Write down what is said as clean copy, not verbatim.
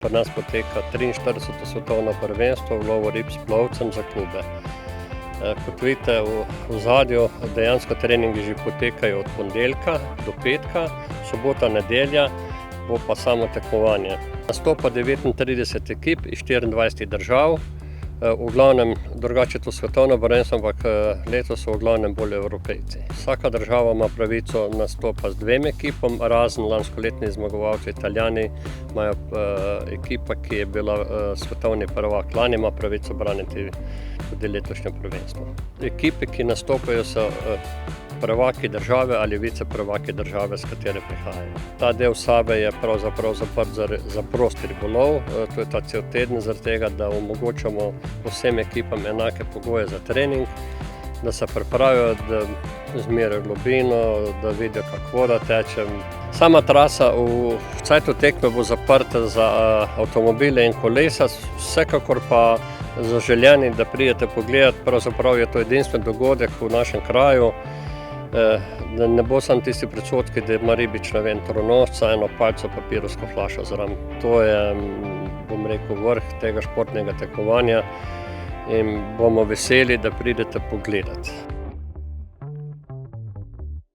Pri nas poteka 43. svetovno prvenstvo v lovu rib s plovcem za klube. Kot vidite v ozadju, dejansko treningi že potekajo od ponedeljka do petka, sobota, nedelja bo pa samo tekmovanje. Nastopa 39 ekip iz 24 držav, v glavnem drugače to svetovno prvenstvo, ampak letos so v glavnem bolj Evropejci. Vsaka država ima pravico nastopa z 2 ekipom, razen lanskoletni zmagovalci Italijani imajo ekipa, ki je bila svetovni prvak lani, ima pravico braniti tudi letošnje prvenstvo. Ekipe, ki nastopajo, so prvaki države ali viceprvaki države, s katere prihajajo. Ta del Save je pravzaprav zaprt za prost ribolov, to je ta cel teden, zaradi tega, da omogočamo vsem ekipam enake pogoje za trening, da se pripravijo, da izmerijo globino, da vidijo, kako voda teče. Sama trasa v cajtu tekme bo zaprta za avtomobile in kolesa, vsekakor pa zaželeni, da pridete pogledat, pravzaprav je to edinstven dogodek v našem kraju, da ne bo samo tisti predsodki, da ima ribič, ne vem, tronosca, eno palico, papirsko flašo zraven. To je, bom rekel, vrh tega športnega tekmovanja in bomo veseli, da pridete pogledat.